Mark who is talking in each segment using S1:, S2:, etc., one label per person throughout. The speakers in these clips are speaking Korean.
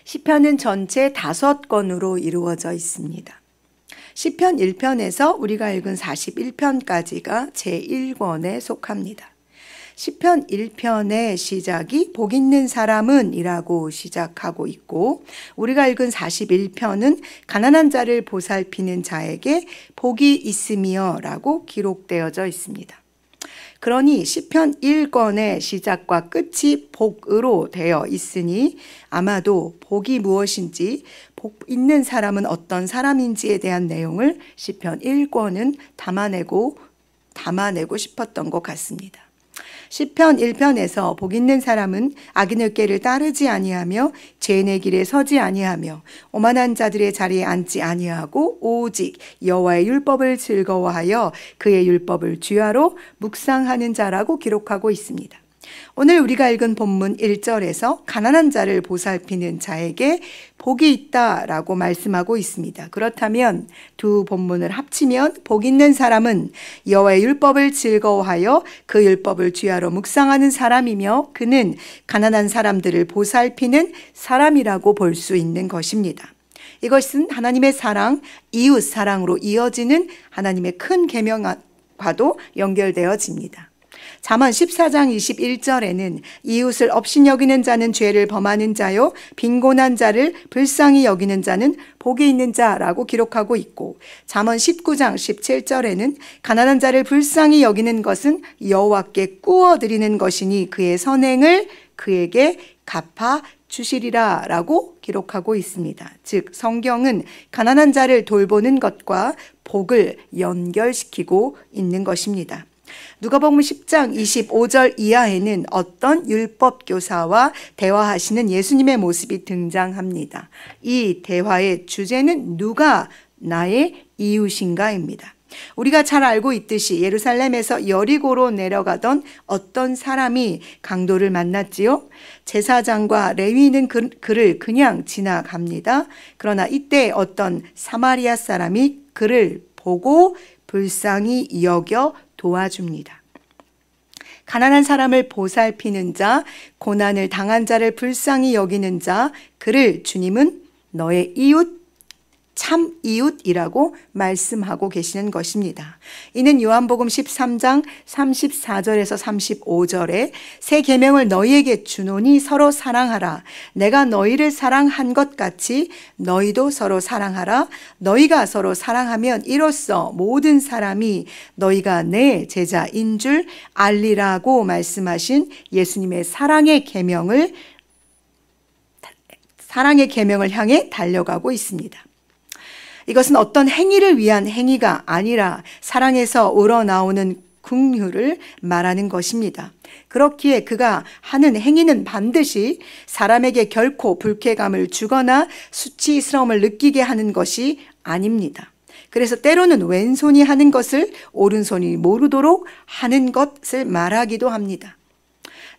S1: 시편은 전체 5권으로 이루어져 있습니다. 시편 1편에서 우리가 읽은 41편까지가 제1권에 속합니다. 시편 1편의 시작이 복 있는 사람은 이라고 시작하고 있고, 우리가 읽은 41편은 가난한 자를 보살피는 자에게 복이 있으며 라고 기록되어져 있습니다. 그러니 시편 1권의 시작과 끝이 복으로 되어 있으니 아마도 복이 무엇인지, 복 있는 사람은 어떤 사람인지에 대한 내용을 시편 1권은 담아내고 싶었던 것 같습니다. 시편 1편에서 복 있는 사람은 악인의 꾀를 따르지 아니하며 죄인의 길에 서지 아니하며 오만한 자들의 자리에 앉지 아니하고 오직 여호와의 율법을 즐거워하여 그의 율법을 주야로 묵상하는 자라고 기록하고 있습니다. 오늘 우리가 읽은 본문 1절에서 가난한 자를 보살피는 자에게 복이 있다라고 말씀하고 있습니다. 그렇다면 두 본문을 합치면 복 있는 사람은 여호와의 율법을 즐거워하여 그 율법을 주야로 묵상하는 사람이며 그는 가난한 사람들을 보살피는 사람이라고 볼 수 있는 것입니다. 이것은 하나님의 사랑, 이웃 사랑으로 이어지는 하나님의 큰 계명과도 연결되어집니다. 잠언 14장 21절에는 이웃을 업신여기는 자는 죄를 범하는 자요 빈곤한 자를 불쌍히 여기는 자는 복이 있는 자라고 기록하고 있고, 잠언 19장 17절에는 가난한 자를 불쌍히 여기는 것은 여호와께 꾸어드리는 것이니 그의 선행을 그에게 갚아 주시리라 라고 기록하고 있습니다. 즉 성경은 가난한 자를 돌보는 것과 복을 연결시키고 있는 것입니다. 누가복음 10장 25절 이하에는 어떤 율법 교사와 대화하시는 예수님의 모습이 등장합니다. 이 대화의 주제는 누가 나의 이웃인가입니다. 우리가 잘 알고 있듯이 예루살렘에서 여리고로 내려가던 어떤 사람이 강도를 만났지요. 제사장과 레위인은 그를 그냥 지나갑니다. 그러나 이때 어떤 사마리아 사람이 그를 보고 불쌍히 여겨 도와줍니다. 가난한 사람을 보살피는 자, 고난을 당한 자를 불쌍히 여기는 자, 그를 주님은 너의 이웃, 참 이웃이라고 말씀하고 계시는 것입니다. 이는 요한복음 13장 34절에서 35절에 새 계명을 너희에게 주노니 서로 사랑하라. 내가 너희를 사랑한 것 같이 너희도 서로 사랑하라. 너희가 서로 사랑하면 이로써 모든 사람이 너희가 내 제자인 줄 알리라고 말씀하신 예수님의 사랑의 계명을 향해 달려가고 있습니다. 이것은 어떤 행위를 위한 행위가 아니라 사랑에서 우러나오는 긍휼을 말하는 것입니다. 그렇기에 그가 하는 행위는 반드시 사람에게 결코 불쾌감을 주거나 수치스러움을 느끼게 하는 것이 아닙니다. 그래서 때로는 왼손이 하는 것을 오른손이 모르도록 하는 것을 말하기도 합니다.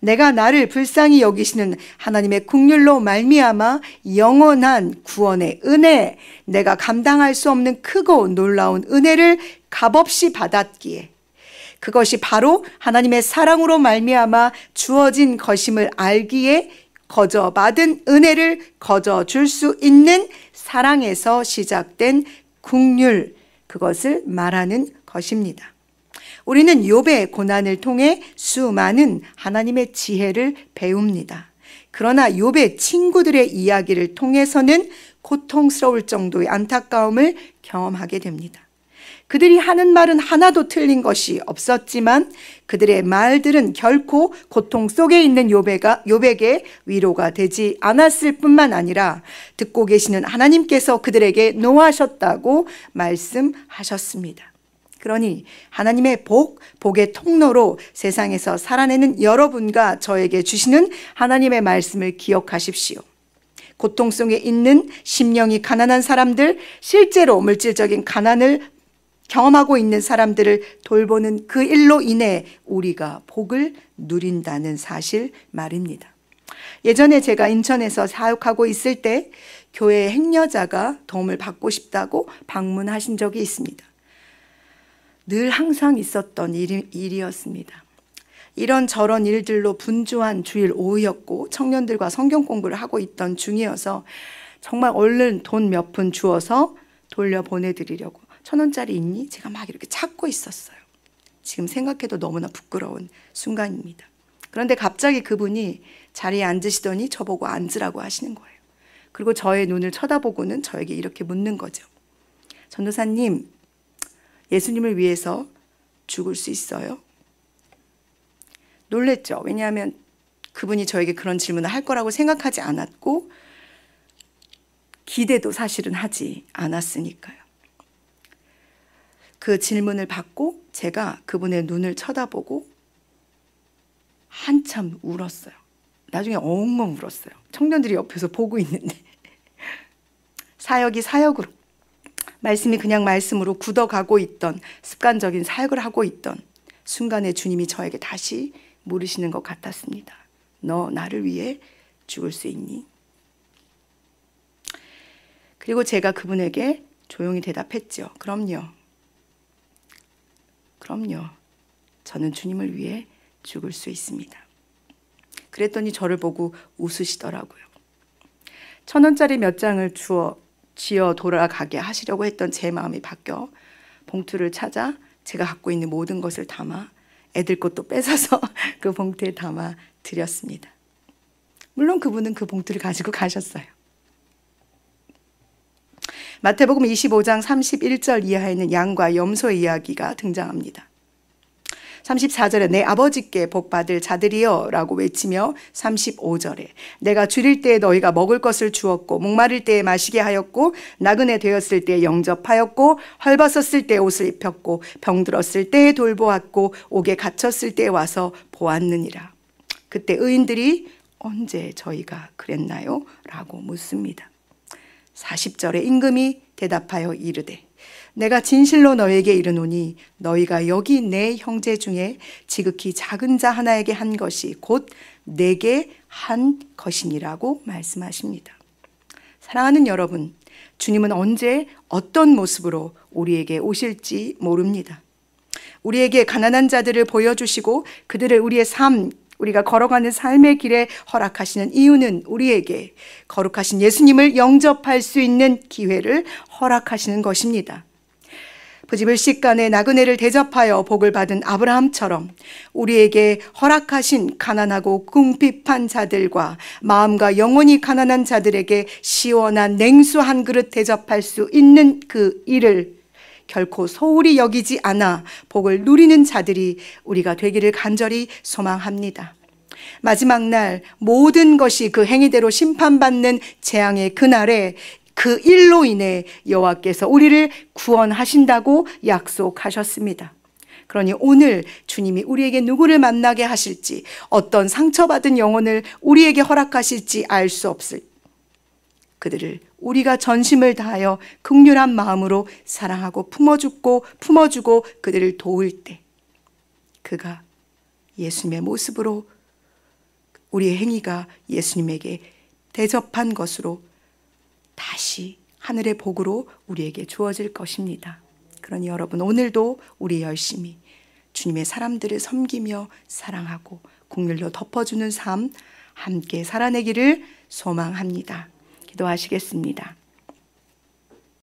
S1: 내가 나를 불쌍히 여기시는 하나님의 긍휼로 말미암아 영원한 구원의 은혜, 내가 감당할 수 없는 크고 놀라운 은혜를 값없이 받았기에 그것이 바로 하나님의 사랑으로 말미암아 주어진 것임을 알기에 거저 받은 은혜를 거저 줄 수 있는 사랑에서 시작된 긍휼, 그것을 말하는 것입니다. 우리는 욥의 고난을 통해 수많은 하나님의 지혜를 배웁니다. 그러나 욥의 친구들의 이야기를 통해서는 고통스러울 정도의 안타까움을 경험하게 됩니다. 그들이 하는 말은 하나도 틀린 것이 없었지만 그들의 말들은 결코 고통 속에 있는 욥에게 위로가 되지 않았을 뿐만 아니라 듣고 계시는 하나님께서 그들에게 노하셨다고 말씀하셨습니다. 그러니 하나님의 복의 통로로 세상에서 살아내는 여러분과 저에게 주시는 하나님의 말씀을 기억하십시오. 고통 속에 있는 심령이 가난한 사람들, 실제로 물질적인 가난을 경험하고 있는 사람들을 돌보는 그 일로 인해 우리가 복을 누린다는 사실 말입니다. 예전에 제가 인천에서 사역하고 있을 때 교회 행여자가 도움을 받고 싶다고 방문하신 적이 있습니다. 늘 항상 있었던 일이었습니다. 이런저런 일들로 분주한 주일 오후였고 청년들과 성경 공부를 하고 있던 중이어서 정말 얼른 돈 몇 푼 주어서 돌려보내드리려고 1,000원짜리 있니? 제가 막 이렇게 찾고 있었어요. 지금 생각해도 너무나 부끄러운 순간입니다. 그런데 갑자기 그분이 자리에 앉으시더니 저보고 앉으라고 하시는 거예요. 그리고 저의 눈을 쳐다보고는 저에게 이렇게 묻는 거죠. 전도사님, 예수님을 위해서 죽을 수 있어요? 놀랬죠. 왜냐하면 그분이 저에게 그런 질문을 할 거라고 생각하지 않았고 기대도 사실은 하지 않았으니까요. 그 질문을 받고 제가 그분의 눈을 쳐다보고 한참 울었어요. 나중에 엉엉 울었어요. 청년들이 옆에서 보고 있는데 사역이 사역으로, 말씀이 그냥 말씀으로 굳어가고 있던, 습관적인 사역을 하고 있던 순간에 주님이 저에게 다시 물으시는 것 같았습니다. 너 나를 위해 죽을 수 있니? 그리고 제가 그분에게 조용히 대답했죠. 그럼요. 저는 주님을 위해 죽을 수 있습니다. 그랬더니 저를 보고 웃으시더라고요. 1,000원짜리 몇 장을 쥐어 돌아가게 하시려고 했던 제 마음이 바뀌어 봉투를 찾아 제가 갖고 있는 모든 것을 담아 애들 것도 뺏어서 그 봉투에 담아 드렸습니다. 물론 그분은 그 봉투를 가지고 가셨어요. 마태복음 25장 31절 이하에는 양과 염소의 이야기가 등장합니다. 34절에 내 아버지께 복받을 자들이여 라고 외치며 35절에 내가 줄일 때에 너희가 먹을 것을 주었고 목마를 때에 마시게 하였고 나그네 되었을 때에 영접하였고 헐벗었을 때에 옷을 입혔고 병들었을 때에 돌보았고 옥에 갇혔을 때에 와서 보았느니라. 그때 의인들이 언제 저희가 그랬나요? 라고 묻습니다. 40절에 임금이 대답하여 이르되 내가 진실로 너에게 이르노니 너희가 여기 내 형제 중에 지극히 작은 자 하나에게 한 것이 곧 내게 한 것이니라고 말씀하십니다. 사랑하는 여러분, 주님은 언제 어떤 모습으로 우리에게 오실지 모릅니다. 우리에게 가난한 자들을 보여주시고 그들을 우리가 걸어가는 삶의 길에 허락하시는 이유는 우리에게 거룩하신 예수님을 영접할 수 있는 기회를 허락하시는 것입니다. 부지불식간에 나그네를 대접하여 복을 받은 아브라함처럼 우리에게 허락하신 가난하고 궁핍한 자들과 마음과 영혼이 가난한 자들에게 시원한 냉수 한 그릇 대접할 수 있는 그 일을 결코 소홀히 여기지 않아 복을 누리는 자들이 우리가 되기를 간절히 소망합니다. 마지막 날 모든 것이 그 행위대로 심판받는 재앙의 그날에 그 일로 인해 여호와께서 우리를 구원하신다고 약속하셨습니다. 그러니 오늘 주님이 우리에게 누구를 만나게 하실지, 어떤 상처받은 영혼을 우리에게 허락하실지 알 수 없을 그들을 우리가 전심을 다하여 긍휼한 마음으로 사랑하고 품어주고 그들을 도울 때 그가 예수님의 모습으로, 우리의 행위가 예수님에게 대접한 것으로 다시 하늘의 복으로 우리에게 주어질 것입니다. 그러니 여러분, 오늘도 우리 열심히 주님의 사람들을 섬기며 사랑하고 긍휼로 덮어주는 삶 함께 살아내기를 소망합니다. 기도하시겠습니다.